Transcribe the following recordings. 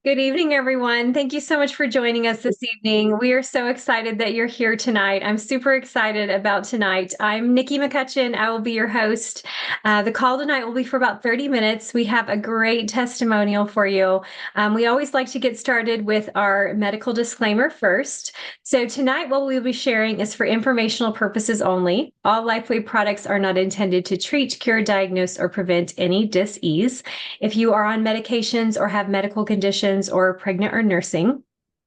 Good evening, everyone. Thank you so much for joining us this evening. We are so excited that you're here tonight. I'm super excited about tonight. I'm Nikki McCutchen. I will be your host. The call tonight will be for about 30 minutes. We have a great testimonial for you. We always like to get started with our medical disclaimer first. So, tonight, what we'll be sharing is for informational purposes only. All LifeWay products are not intended to treat, cure, diagnose, or prevent any dis-ease. If you are on medications or have medical conditions or are pregnant or nursing,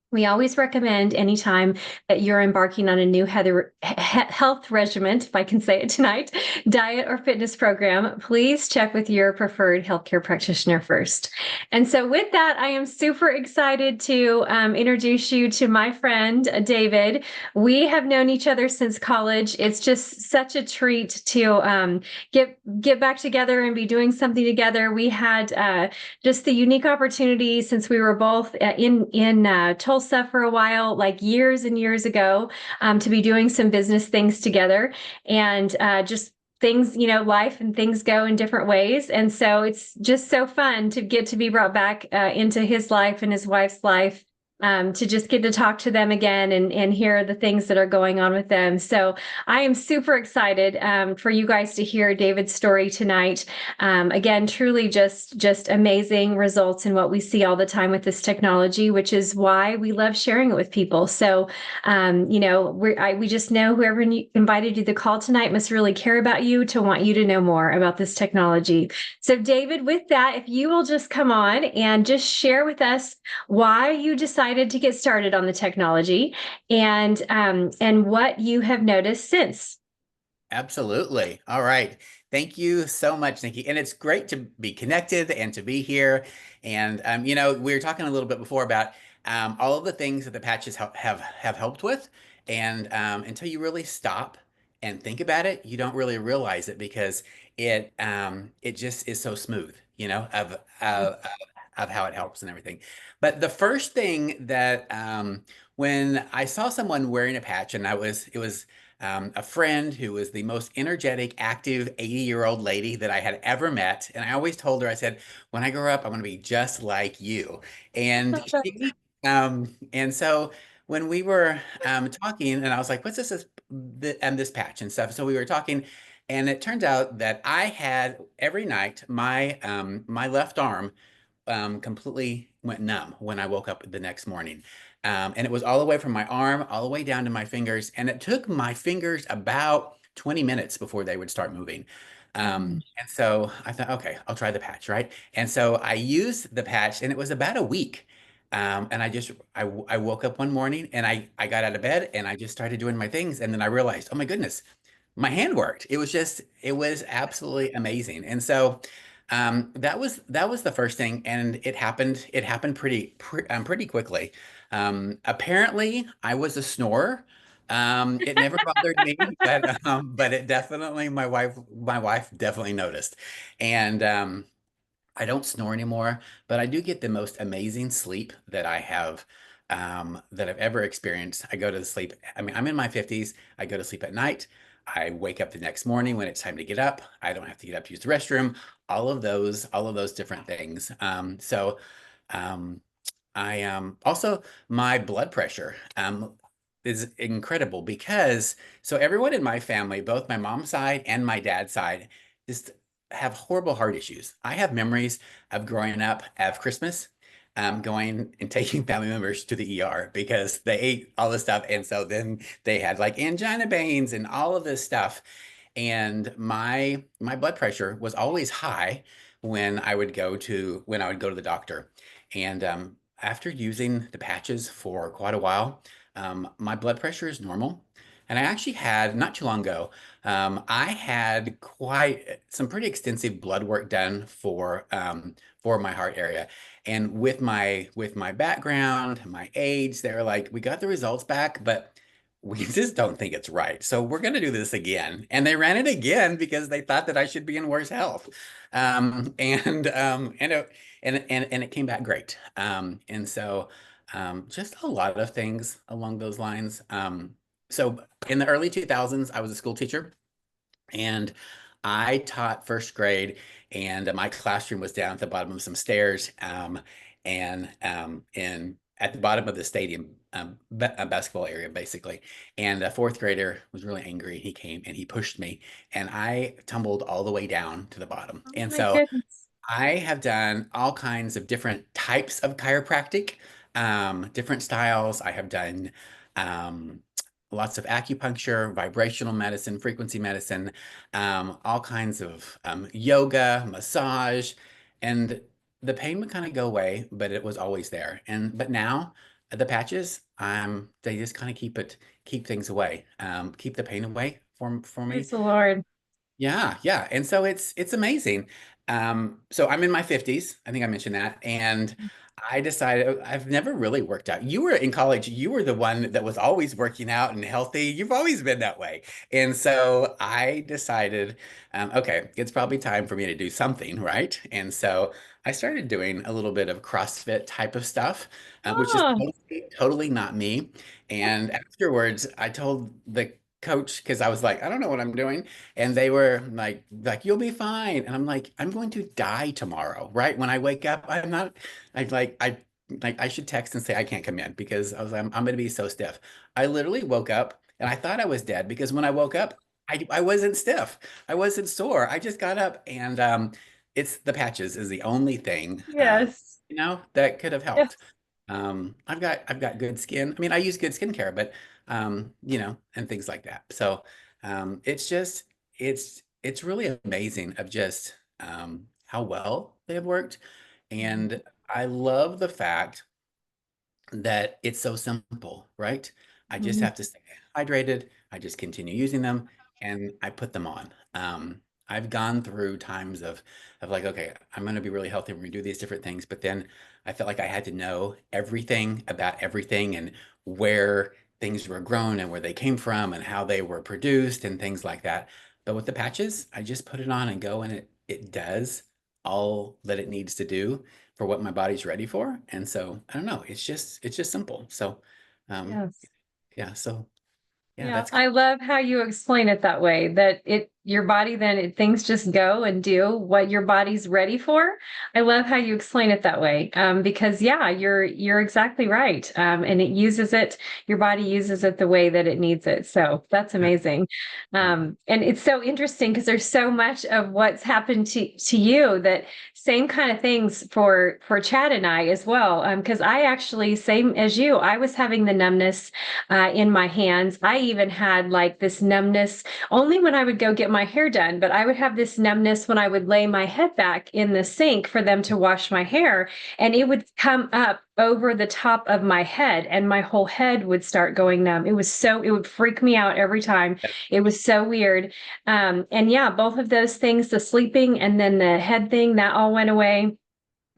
we always recommend anytime that you're embarking on a new health regimen, if I can say it tonight, diet or fitness program, please check with your preferred healthcare practitioner first. And so, with that, I am super excited to introduce you to my friend, David. We have known each other since college. It's just such a treat to get back together and be doing something together. We had just the unique opportunity since we were both in Tulsa for a while, like years and years ago, to be doing some business things together, and just things, life and things go in different ways. And so it's just so fun to get to be brought back into his life and his wife's life, to just get to talk to them again and hear the things that are going on with them. So I am super excited for you guys to hear David's story tonight. Again, truly just amazing results in what we see all the time with this technology, which is why we love sharing it with people. So, we just know whoever invited you to the call tonight must really care about you to want you to know more about this technology. So, David, with that, if you will just come on and just share with us why you decided to get started on the technology and what you have noticed since. Absolutely. All right. Thank you so much, Nikki. And it's great to be connected and to be here. And we were talking a little bit before about all of the things that the patches have helped with. And until you really stop and think about it, you don't really realize it because it just is so smooth, of how it helps and everything. But the first thing that when I saw someone wearing a patch, and it was a friend who was the most energetic, active 80-year-old lady that I had ever met. And I always told her, I said, when I grow up, I'm going to be just like you. And and so when we were talking, and I was like, what's this patch and stuff. So we were talking, and it turns out that I had every night my left arm completely went numb when I woke up the next morning. And it was all the way from my arm all the way down to my fingers. And it took my fingers about 20 minutes before they would start moving. And so I thought, okay, I'll try the patch, right? And so I used the patch, and it was about a week. And I woke up one morning, and I got out of bed, and I just started doing my things. And then I realized, oh my goodness, my hand worked. It was absolutely amazing. And so that was the first thing, and it happened pretty quickly. Apparently I was a snorer. It never bothered me, but it definitely, my wife definitely noticed. And I don't snore anymore, but I do get the most amazing sleep that I've ever experienced. I go to sleep. I mean, I'm in my 50s. I go to sleep at night. I wake up the next morning when it's time to get up. I don't have to get up to use the restroom. All of those different things. Um, I also, my blood pressure is incredible because so everyone in my family, both my mom's side and my dad's side, just have horrible heart issues. I have memories of growing up of Christmas, going and taking family members to the ER because they ate all this stuff, and so then they had like angina pains and all of this stuff. And my blood pressure was always high when I would go to the doctor. And after using the patches for quite a while, my blood pressure is normal. And I actually had, not too long ago, I had quite some pretty extensive blood work done for my heart area. And with my background, my age, they're like, we got the results back, but we just don't think it's right. So we're going to do this again. And they ran it again because they thought that I should be in worse health. And it came back great. Just a lot of things along those lines. So in the early 2000s, I was a school teacher, and I taught first grade, and my classroom was down at the bottom of some stairs. and in at the bottom of the stadium basketball area, basically. And a fourth grader was really angry. He came and he pushed me, and I tumbled all the way down to the bottom. Oh And my so goodness. I have done all kinds of different types of chiropractic, different styles. I have done um, lots of acupuncture, vibrational medicine, frequency medicine, all kinds of yoga, massage, and the pain would kind of go away, but it was always there. But now the patches, they just kind of keep things away, keep the pain away for me. Praise the Lord. Yeah, yeah. And so it's amazing. So I'm in my 50s. I think I mentioned that. And I decided I've never really worked out. You were in college, you were the one that was always working out and healthy. You've always been that way. And so I decided, okay, it's probably time for me to do something, right? And so I started doing a little bit of CrossFit type of stuff, which is Oh, totally not me. And afterwards, I told the coach, because I was like, I don't know what I'm doing. And they were you'll be fine. And I'm like, I'm going to die tomorrow, right? When I wake up, I'm not, I should text and say I can't come in because I'm going to be so stiff. I literally woke up and I thought I was dead because when I woke up, I wasn't stiff. I wasn't sore. I just got up and it's the patches is the only thing, yes. that could have Yes. helped. I've got good skin. I mean, I use good skincare, but and things like that. So it's just it's really amazing of just how well they have worked. And I love the fact that it's so simple, right? I just Mhm. have to stay hydrated. I just continue using them and I put them on. I've gone through times of like, okay, I'm going to be really healthy. We're going to do these different things. But then I felt like I had to know everything about everything and where things were grown and where they came from and how they were produced and things like that. But with the patches, I just put it on and go and it does all that it needs to do for what my body's ready for. And so I don't know, it's just simple. So um Yes. yeah, so yeah, Yeah, that's I love how you explain it that way, that your body things just go and do what your body's ready for. I love how you explain it that way. Because yeah, you're exactly right. And your body uses it the way that it needs it. So that's yeah, amazing. yeah. And it's so interesting because there's so much of what's happened to you that same kind of things for Chad and I as well. Because I actually, same as you, I was having the numbness in my hands. I even had like this numbness only when I would go get my hair done, but I would have this numbness when I would lay my head back in the sink for them to wash my hair, and it would come up over the top of my head and my whole head would start going numb. It would freak me out every time. It was so weird. And yeah, both of those things, the sleeping and then the head thing, that all went away.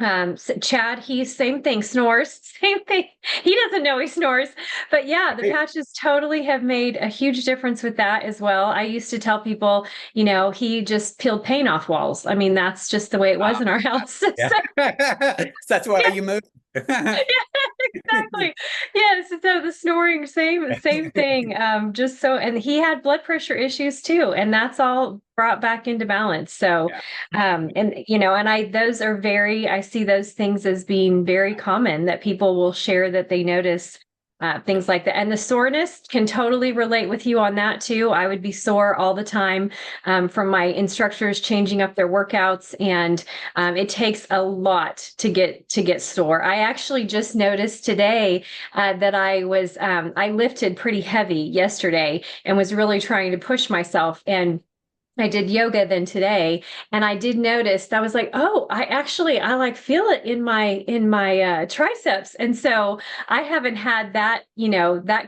So Chad, he's same thing, snores, same thing. He doesn't know he snores, but yeah, the Right. patches totally have made a huge difference with that as well. I used to tell people, he just peeled paint off walls. I mean, that's just the way it was Wow. in our house. Yeah. So, So that's why yeah, you moved. exactly. Yes. So the snoring, same thing. Just so, and he had blood pressure issues too, and that's all brought back into balance. So, Yeah. and I see those things as being very common that people will share that they notice. Yeah. Things like that. And the soreness can totally relate with you on that too. I would be sore all the time from my instructors changing up their workouts, and it takes a lot to get sore. I actually just noticed today that I lifted pretty heavy yesterday and was really trying to push myself. And I did yoga then today, and I did notice I was like, oh, I like feel it in my triceps. And so I haven't had that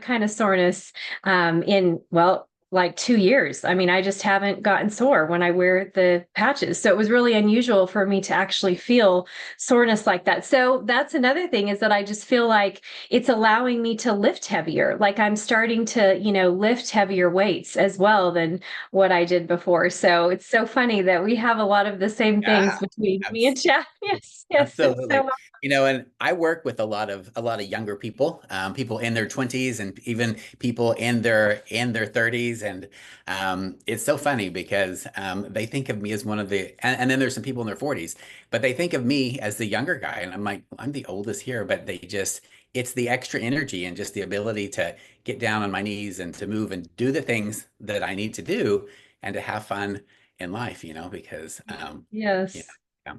kind of soreness in, well, like 2 years. I mean, I just haven't gotten sore when I wear the patches. So it was really unusual for me to actually feel soreness like that. So that's another thing, is that I just feel like it's allowing me to lift heavier. Like I'm starting to, lift heavier weights as well than what I did before. So it's so funny that we have a lot of the same things Yeah. between me and Chad. Yes, yes, it's Absolutely. so And I work with a lot of younger people, people in their 20s and even people in their 30s 40s, and it's so funny because they think of me as one of the, and then there's some people in their 40s, but they think of me as the younger guy, and I'm like, I'm the oldest here, but they just, it's the extra energy and just the ability to get down on my knees and to move and do the things that I need to do and to have fun in life, because you Yes. know,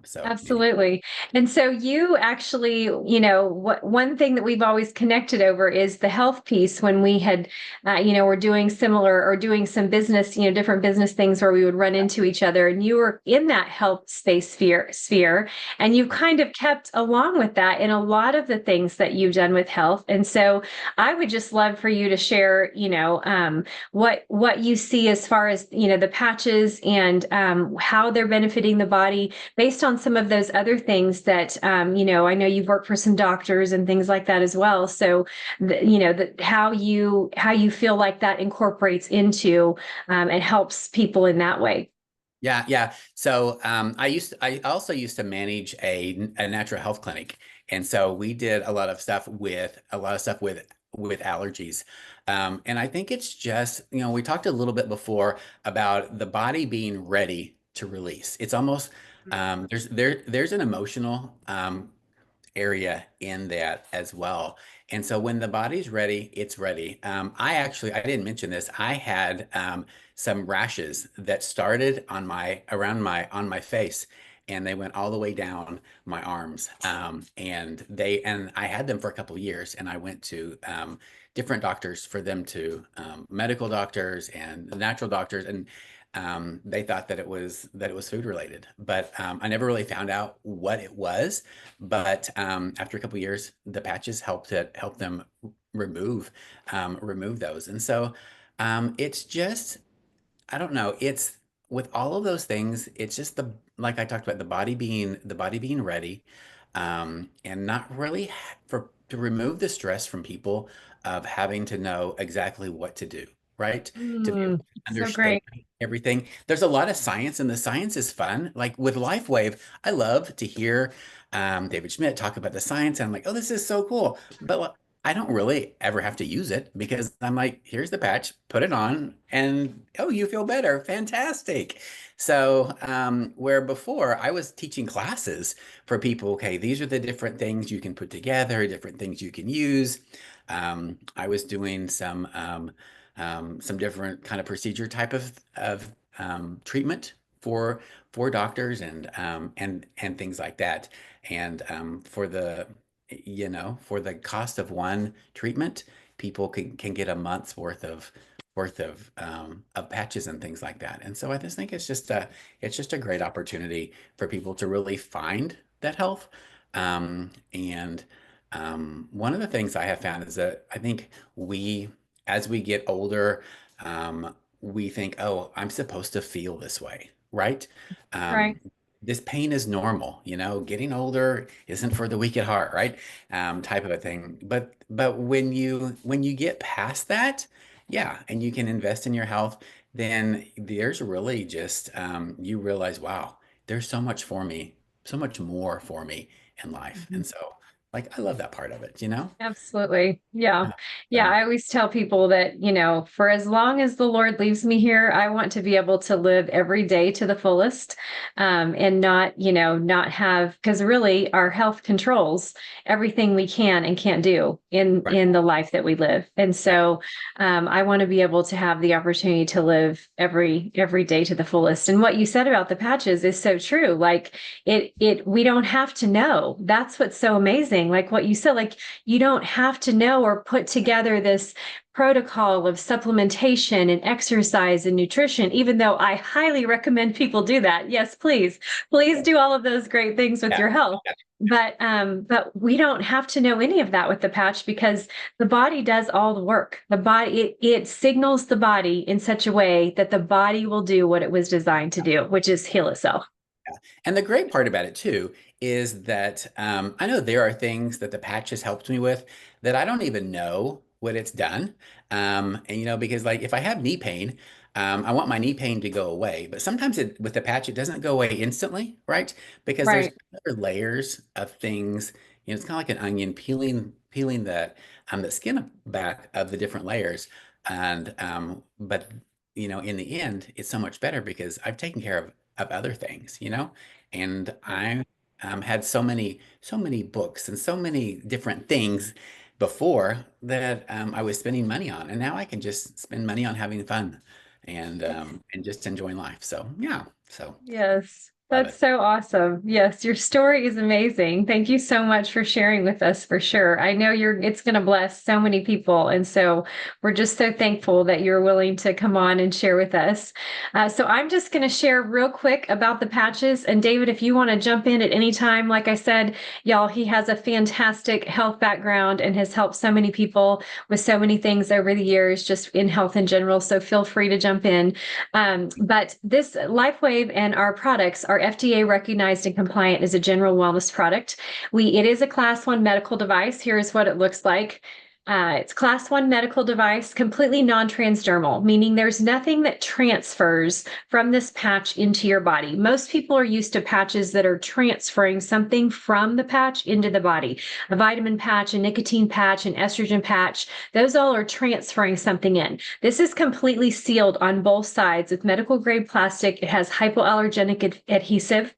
so anyway. Absolutely. And so you actually, what one thing that we've always connected over is the health piece when we had, were doing similar or doing some business, different business things where we would run into each other and you were in that health space sphere and you kind of kept along with that in a lot of the things that you've done with health. And so I would just love for you to share, what you see as far as, the patches and how they're benefiting the body based on some of those other things that I know you've worked for some doctors and things like that as well. So how you feel like that incorporates into and helps people in that way. Yeah, yeah. So I also used to manage a natural health clinic, and so we did a lot of stuff with allergies. And I think it's just, we talked a little bit before about the body being ready to release. It's almost there's an emotional area in that as well. And so when the body's ready, it's ready. I didn't mention this. I had some rashes that started on my face, and they went all the way down my arms. And I had them for a couple of years, and I went to different doctors for them to medical doctors and natural doctors, and they thought that it was food related, but I never really found out what it was. But after a couple of years, the patches helped them remove those. And so it's just, I don't know. It's with all of those things, it's just like I talked about, the body being ready, and not really to remove the stress from people of having to know exactly what to do, right? To be able to So understand great. everything. There's a lot of science, and the science is fun. Like with LifeWave, I love to hear David Schmidt talk about the science, and I'm like, oh, this is so cool. But I don't really ever have to use it because I'm like, here's the patch, put it on, and oh, you feel better. Fantastic. So, where before I was teaching classes for people, okay, these are the different things you can put together, different things you can use. I was doing some different kind of procedure type of treatment for for doctors and things like that. And for the cost of one treatment, people can get a month's worth of patches and things like that. And so I just think it's just a great opportunity for people to really find that health. And one of the things I have found is that I think as we get older, we think, oh, I'm supposed to feel this way, right? Right. Um, this pain is normal, getting older isn't for the weak at heart, right? Type of a thing. But when you get past that, yeah, and you can invest in your health, then there's really just you realize, wow, there's so much for me, so much more for me in life. And so, like, I love that part of it. Absolutely. Yeah. Yeah. Yeah. So, I always tell people that, for as long as the Lord leaves me here, I want to be able to live every day to the fullest, and not have, because really our health controls everything we can and can't do right. in the life that we live. And Yeah. so I want to be able to have the opportunity to live every day to the fullest. And what you said about the patches is so true. Like we don't have to know. That's what's so amazing. Like what you said, like you don't have to know or put together this protocol of supplementation and exercise and nutrition, even though I highly recommend people do that. Yes, please do all of those great things with Yeah. your health. But we don't have to know any of that with the patch because the body does all the work. The body, it signals the body in such a way that the body will do what it was designed to do, which is heal itself. And the great part about it too is that I know there are things that the patch has helped me with that I don't even know what it's done. And because like if I have knee pain, I want my knee pain to go away. But sometimes with the patch, it doesn't go away instantly, right? Because there's Right. other layers of things. It's kind of like an onion peeling the skin back of the different layers. And but in the end, it's so much better because I've taken care of other things, and Right. I had so many books and so many different things before that I was spending money on, and now I can just spend money on having fun and just enjoying life. So yeah, so Yes, love that's it. so awesome. Yes, your story is amazing. Thank you so much for sharing with us for sure. I know it's going to bless so many people. And so we're just so thankful that you're willing to come on and share with us. So I'm just going to share real quick about the patches. And David, if you want to jump in at any time, like I said, y'all, he has a fantastic health background and has helped so many people with so many things over the years, just in health in general. So feel free to jump in. But this LifeWave and our products are FDA recognized and compliant as a general wellness product. It is a class 1 medical device. Here's what it looks like. It's class 1 medical device, completely non-transdermal, meaning there's nothing that transfers from this patch into your body. Most people are used to patches that are transferring something from the patch into the body. A vitamin patch, a nicotine patch, an estrogen patch, those all are transferring something in. This is completely sealed on both sides with medical grade plastic. It has hypoallergenic adhesive.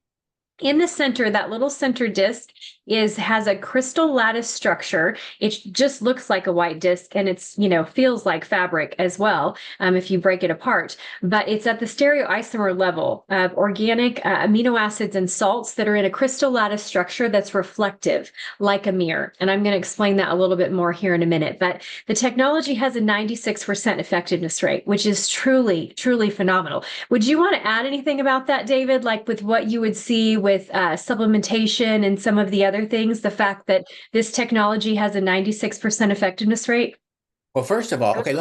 In the center, that little center disc has a crystal lattice structure. It just looks like a white disc, and feels like fabric as well, if you break it apart. But it's at the stereoisomer level of organic amino acids and salts that are in a crystal lattice structure that's reflective, like a mirror. And I'm going to explain that a little bit more here in a minute. But the technology has a 96% effectiveness rate, which is truly, truly phenomenal. Would you want to add anything about that, David? Like with what you would see with supplementation and some of the other things, the fact that this technology has a 96% effectiveness rate? Well, first of all, okay,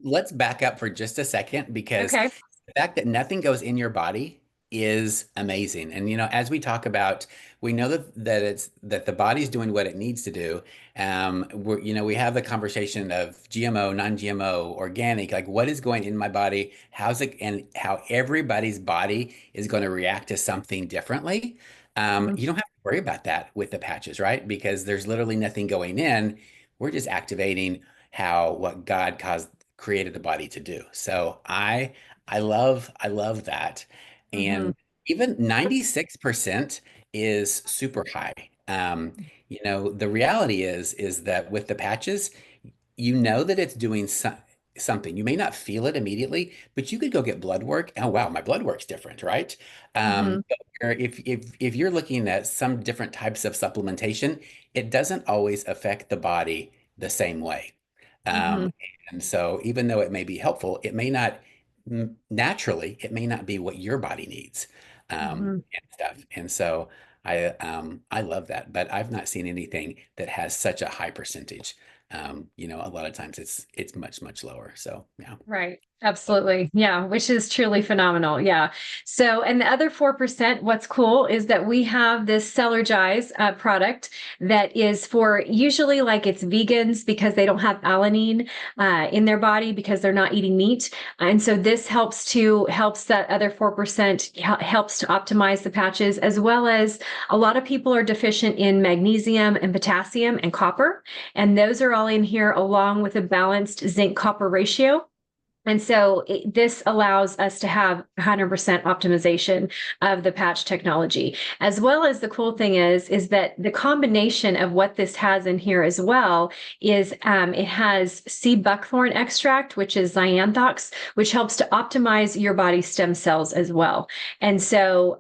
let's back up for just a second because Okay. the fact that nothing goes in your body is amazing. And as we talk about, we know that the body's doing what it needs to do. We have the conversation of GMO, non-GMO, organic, like what is going in my body, how's it, and how everybody's body is going to react to something differently. Mhm. You don't have to worry about that with the patches, right? Because there's literally nothing going in. We're just activating how what God caused created the body to do. So I love that. Mhm. And even 96% is super high. The reality is that with the patches, you know that it's doing something. You may not feel it immediately, but you could go get blood work. Oh, wow, my blood work's different, right? Mhm. But if you're looking at some different types of supplementation, it doesn't always affect the body the same way. Um, Mhm. and so even though it may be helpful, it may not naturally, it may not be what your body needs, Mhm. and stuff. And so I love that, but I've not seen anything that has such a high percentage. A lot of times it's much, much lower. So yeah. Right. Absolutely. Yeah, which is truly phenomenal. Yeah. So, and the other 4%, what's cool is that we have this Celergize product that is for usually like it's vegans because they don't have alanine in their body because they're not eating meat. And so this helps that other 4% helps to optimize the patches, as well as a lot of people are deficient in magnesium and potassium and copper. And those are all in here along with a balanced zinc copper ratio. And so this allows us to have 100% optimization of the patch technology, as well as the cool thing is that the combination of what this has in here as well is it has sea buckthorn extract, which is xanthox, which helps to optimize your body's stem cells as well. And so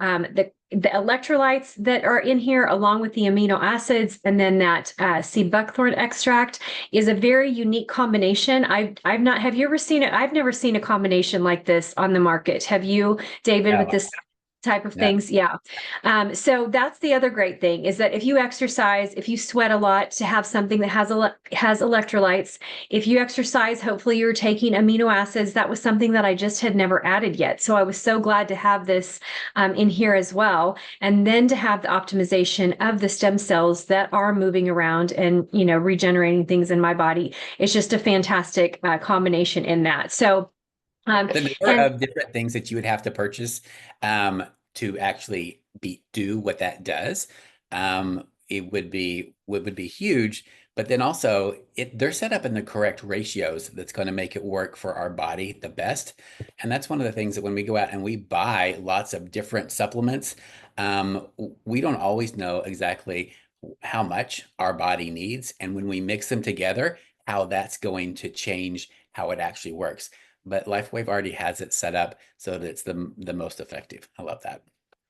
the electrolytes that are in here, along with the amino acids, and then that sea buckthorn extract, is a very unique combination. I've not. Have you ever seen it? I've never seen a combination like this on the market. Have you, David, with No, this type of no. things? Yeah. So that's the other great thing is that if you exercise, if you sweat a lot, to have something that has electrolytes. If you exercise, hopefully you're taking amino acids. That was something that I just had never added yet. So I was so glad to have this in here as well. And then to have the optimization of the stem cells that are moving around and, regenerating things in my body. It's just a fantastic combination in that. So, The number and of different things that you would have to purchase um, to actually do what that does, it would be huge. But then also they're set up in the correct ratios that's going to make it work for our body the best. And that's one of the things that when we go out and we buy lots of different supplements, we don't always know exactly how much our body needs. And when we mix them together, how that's going to change how it actually works. But LifeWave already has it set up so that it's the most effective. I love that.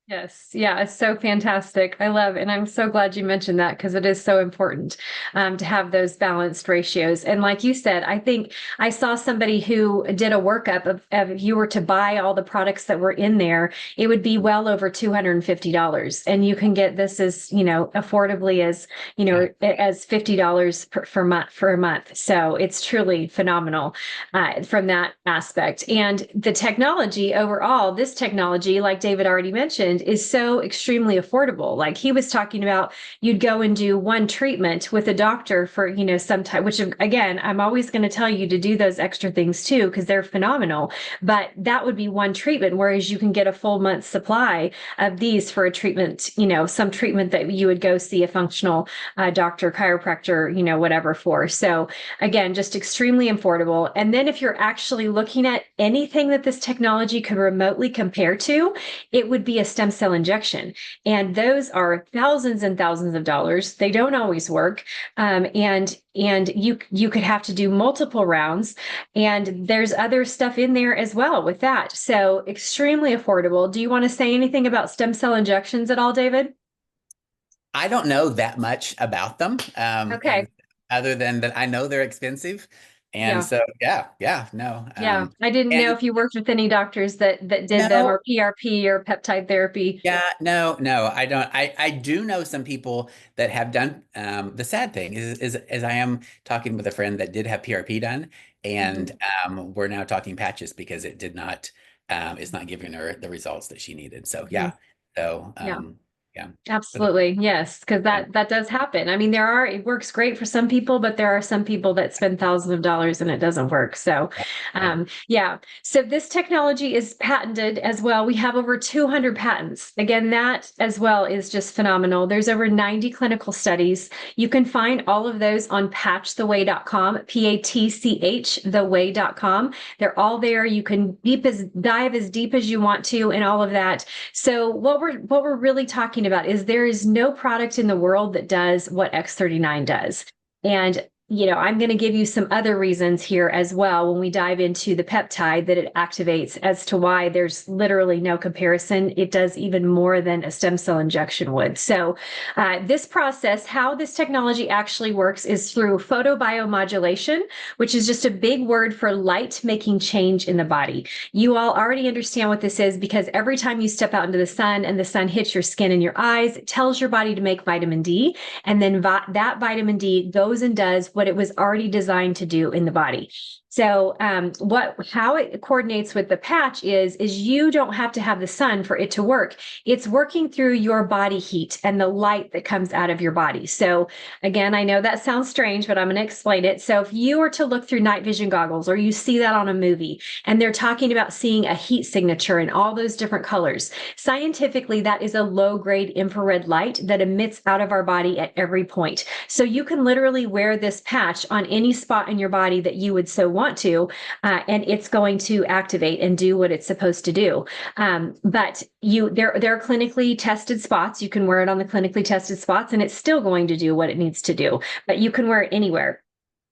Yes. Yeah. It's so fantastic. I love, and I'm so glad you mentioned that because it is so important to have those balanced ratios. And like you said, I think I saw somebody who did a workup of if you were to buy all the products that were in there, it would be well over $250. And you can get this as, affordably as, Yeah. as $50 for month for a month. So it's truly phenomenal from that aspect. And the technology overall, this technology, like David already mentioned, is so extremely affordable. Like he was talking about, you'd go and do one treatment with a doctor for, some time, which again, I'm always going to tell you to do those extra things too, because they're phenomenal. But that would be one treatment, whereas you can get a full month's supply of these for a treatment, some treatment that you would go see a functional doctor, chiropractor, whatever for. So again, just extremely affordable. And then if you're actually looking at anything that this technology could remotely compare to, it would be a stem cell injection. And those are thousands and thousands of dollars. They don't always work. And you could have to do multiple rounds. And there's other stuff in there as well with that. So extremely affordable. Do you want to say anything about stem cell injections at all, David? I don't know that much about them, Okay. other than that I know they're expensive. And Yeah. so, yeah, no. Yeah. I didn't know And if you worked with any doctors that did them no, or PRP or peptide therapy. yeah, no, I don't. I do know some people that have done. The sad thing is I am talking with a friend that did have PRP done, and Mhm. we're now talking patches because it did not. It's not giving her the results that she needed. So Mhm. yeah, so Yeah. yeah. So that, Absolutely. Yes, because yeah, that does happen. I mean, it works great for some people, but there are some people that spend thousands of dollars and it doesn't work. So, yeah. yeah. So this technology is patented as well. We have over 200 patents. Again, that as well is just phenomenal. There's over 90 clinical studies. You can find all of those on patchtheway.com, PATCH theway.com. They're all there. You can dive as deep as you want to and all of that. So what we're really talking about is there is no product in the world that does what X39 does. And I'm going to give you some other reasons here as well when we dive into the peptide that it activates as to why there's literally no comparison. It does even more than a stem cell injection would. So, this process, how this technology actually works, is through photobiomodulation, which is just a big word for light making change in the body. You all already understand what this is because every time you step out into the sun and the sun hits your skin and your eyes, it tells your body to make vitamin D. And then that vitamin D goes and does what it was already designed to do in the body. So how it coordinates with the patch is you don't have to have the sun for it to work. It's working through your body heat and the light that comes out of your body. So again, I know that sounds strange, but I'm going to explain it. So if you were to look through night vision goggles or you see that on a movie and they're talking about seeing a heat signature in all those different colors, scientifically, that is a low grade infrared light that emits out of our body at every point. So you can literally wear this patch on any spot in your body that you would so want to, and it's going to activate and do what it's supposed to do. But there are clinically tested spots. You can wear it on the clinically tested spots, and it's still going to do what it needs to do. But you can wear it anywhere.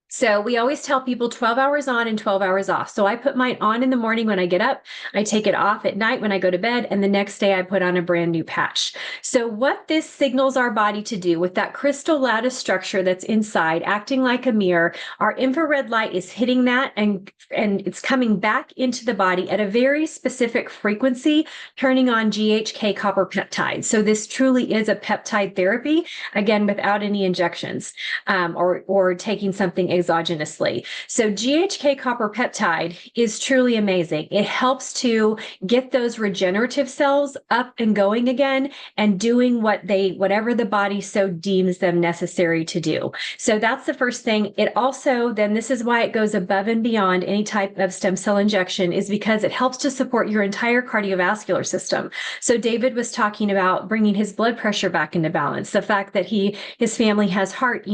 So we always tell people 12 hours on and 12 hours off. So I put mine on in the morning when I get up, I take it off at night when I go to bed, and the next day I put on a brand new patch. So what this signals our body to do with that crystal lattice structure that's inside, acting like a mirror, our infrared light is hitting that and it's coming back into the body at a very specific frequency, turning on GHK copper peptide. So this truly is a peptide therapy, again, without any injections or taking something exogenously. So GHK copper peptide is truly amazing. It helps to get those regenerative cells up and going again and doing whatever the body so deems them necessary to do. So that's the first thing. It also, then this is why it goes above and beyond any type of stem cell injection, is because it helps to support your entire cardiovascular system. So David was talking about bringing his blood pressure back into balance, the fact that his family has heart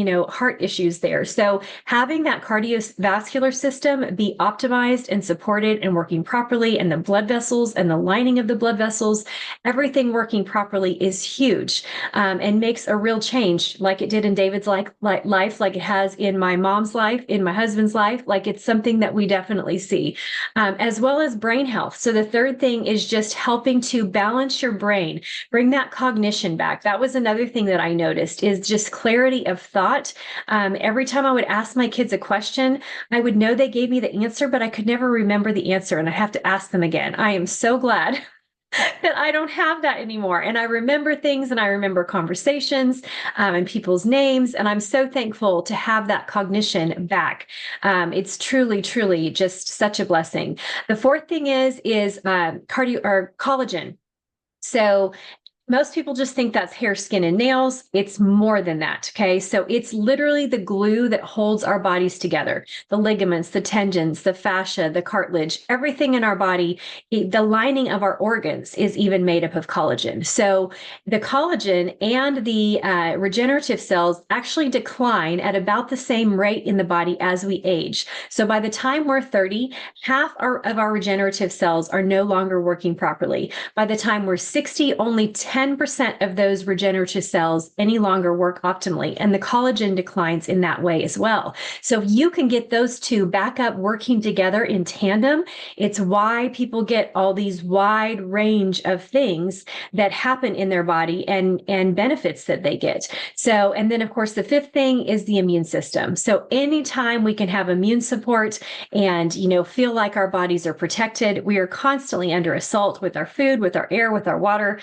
issues there. So having that cardiovascular system be optimized and supported and working properly, and the blood vessels and the lining of the blood vessels, everything working properly is huge, and makes a real change, like it did in David's life, like it has in my mom's life, in my husband's life. Like, it's something that we definitely see, as well as brain health. So the third thing is just helping to balance your brain, bring that cognition back. That was another thing that I noticed, is just clarity of thought. Every time I would ask my kids a question, I would know they gave me the answer, but I could never remember the answer, and I have to ask them again. I am so glad that I don't have that anymore. And I remember things, and I remember conversations, and people's names. And I'm so thankful to have that cognition back. It's truly, truly just such a blessing. The fourth thing is collagen. So most people just think that's hair, skin, and nails. It's more than that, okay? So it's literally the glue that holds our bodies together. The ligaments, the tendons, the fascia, the cartilage, everything in our body, the lining of our organs is even made up of collagen. So the collagen and the regenerative cells actually decline at about the same rate in the body as we age. So by the time we're 30, half of our regenerative cells are no longer working properly. By the time we're 60, only 10% of those regenerative cells any longer work optimally, and the collagen declines in that way as well. So if you can get those two back up working together in tandem, it's why people get all these wide range of things that happen in their body and benefits that they get. So, and then of course, the fifth thing is the immune system. So anytime we can have immune support and, feel like our bodies are protected, we are constantly under assault with our food, with our air, with our water,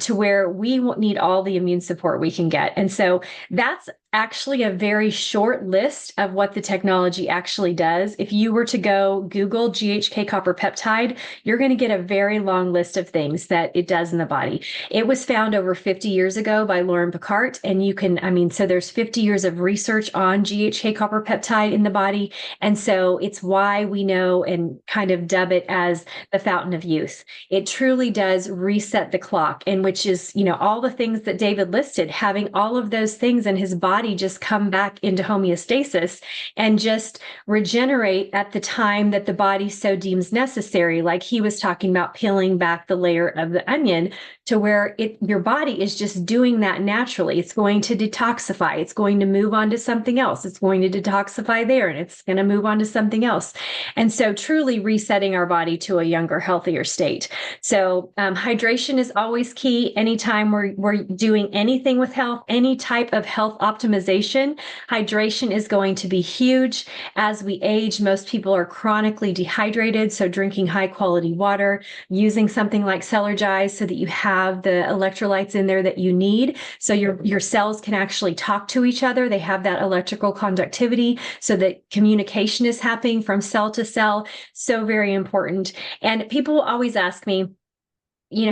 to where we need all the immune support we can get. And so that's actually a very short list of what the technology actually does. If you were to go Google GHK copper peptide, you're going to get a very long list of things that it does in the body. It was found over 50 years ago by Lauren Picard, and so there's 50 years of research on GHK copper peptide in the body. And so it's why we know and kind of dub it as the fountain of youth. It truly does reset the clock, and which is, all the things that David listed, having all of those things in his body just come back into homeostasis and just regenerate at the time that the body so deems necessary. Like he was talking about peeling back the layer of the onion to where your body is just doing that naturally. It's going to detoxify. It's going to move on to something else. It's going to detoxify there, and it's going to move on to something else. And so truly resetting our body to a younger, healthier state. So hydration is always key. Anytime we're doing anything with health, any type of health optimization, hydration is going to be huge. As we age, most people are chronically dehydrated. So drinking high quality water, using something like Celergize so that you have the electrolytes in there that you need. So your cells can actually talk to each other. They have that electrical conductivity so that communication is happening from cell to cell. So very important. And people will always ask me,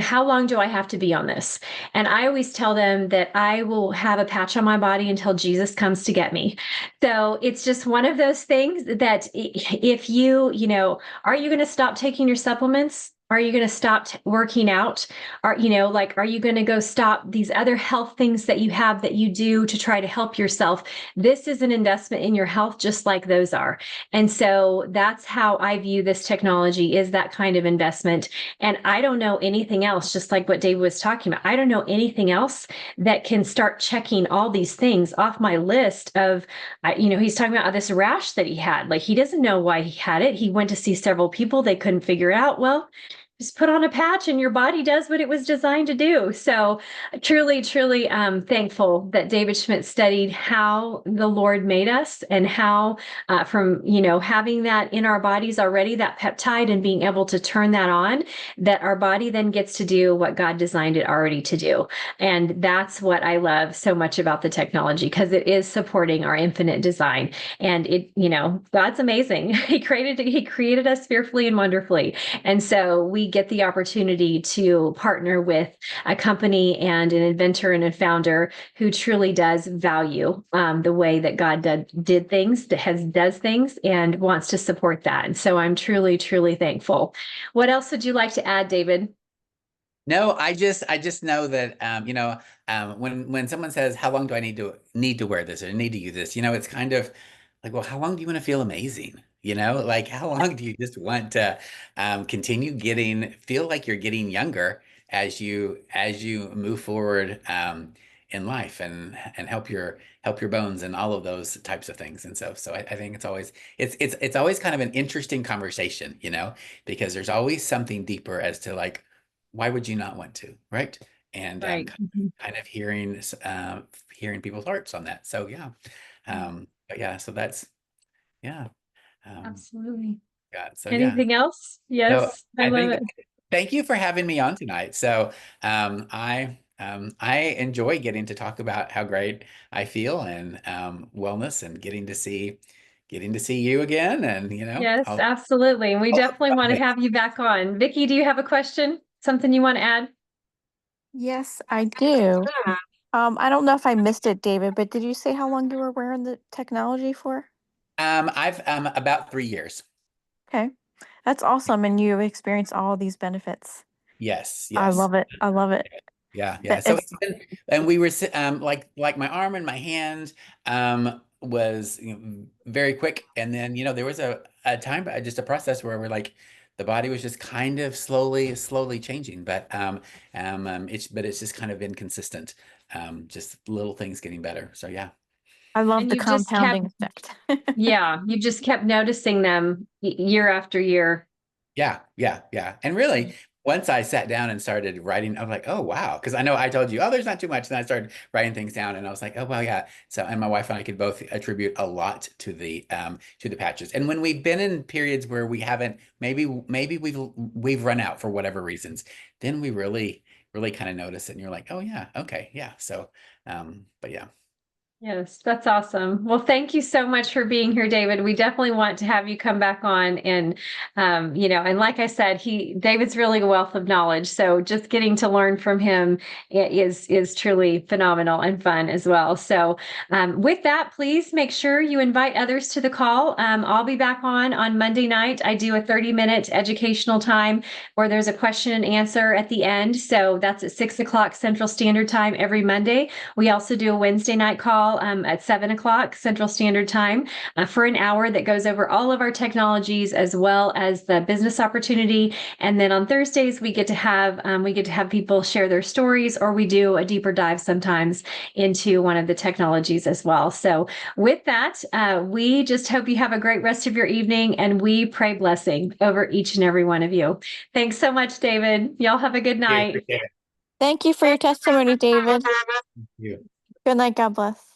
how long do I have to be on this? And I always tell them that I will have a patch on my body until Jesus comes to get me. So it's just one of those things that if are you going to stop taking your supplements? Are you going to stop working out? Are you going to go stop these other health things that you have that you do to try to help yourself? This is an investment in your health, just like those are. And so that's how I view this technology, is that kind of investment. And I don't know anything else, just like what David was talking about. I don't know anything else that can start checking all these things off my list of, he's talking about this rash that he had. Like, he doesn't know why he had it. He went to see several people. They couldn't figure it out. Well, just put on a patch and your body does what it was designed to do. So truly, truly thankful that David Schmidt studied how the Lord made us and how from, having that in our bodies already, that peptide and being able to turn that on, that our body then gets to do what God designed it already to do. And that's what I love so much about the technology, because it is supporting our infinite design. And God's amazing. He created us fearfully and wonderfully. And so we get the opportunity to partner with a company and an inventor and a founder who truly does value the way that God did things, does things, and wants to support that. And so I'm truly, truly thankful. What else would you like to add, David? No, I just know that when someone says, how long do I need to wear this or need to use this, it's kind of like, well, how long do you want to feel amazing? Like how long do you just want to continue feel like you're getting younger as you move forward in life and help your bones and all of those types of things. And so I think it's always kind of an interesting conversation, because there's always something deeper as to like, why would you not want to, right? And Right. Mhm. kind of hearing people's hearts on that. So yeah, but yeah, so that's yeah, um, Absolutely. yeah. So yeah, Anything else? so Yes, I I love think it. thank you for having me on tonight. So I enjoy getting to talk about how great I feel and wellness and getting to see you again and Yes, absolutely. And we all the definitely fun want to things. have you back on. Vicky, do you have a question? Something you want to add? Yes, I do. I don't know if I missed it, David, but did you say how long you were wearing the technology for? I've about 3 years. Okay. That's awesome. And you've experienced all these benefits. Yes, I yes. love it. I love it. Yeah, yeah. But So it's it's been, and we were like my arm and my hand was very quick, and then there was a time, just a process where we're like the body was just kind of slowly changing, but it's just kind of been consistent, just little things getting better. So yeah, I love And the you've just kept, compounding effect. yeah, you've just kept noticing them year after year. yeah, yeah, yeah. And really, once I sat down and started writing, I was like, oh, wow. Because I know I told you, oh, there's not too much. And I started writing things down and I was like, oh, well, yeah. So, and my wife and I could both attribute a lot to the patches. And when we've been in periods where we haven't, maybe we've run out for whatever reasons, then we really kind of notice it. And you're like, oh, yeah, okay, yeah. So, but yeah. Yes, that's awesome. Well, thank you so much for being here, David. We definitely want to have you come back on and like I said, David's really a wealth of knowledge. So just getting to learn from him is truly phenomenal and fun as well. So with that, please make sure you invite others to the call. I'll be back on Monday night. I do a 30-minute educational time where there's a question and answer at the end. So that's at 6 o'clock Central Standard Time every Monday. We also do a Wednesday night call at 7 o'clock Central Standard Time for an hour that goes over all of our technologies as well as the business opportunity. And then on Thursdays we get to have people share their stories, or we do a deeper dive sometimes into one of the technologies as well. So with that, we just hope you have a great rest of your evening, and we pray blessing over each and every one of you. Thanks so much, David. Y'all have a good night. Appreciate Thank you for your testimony, David. it. Good night. God bless.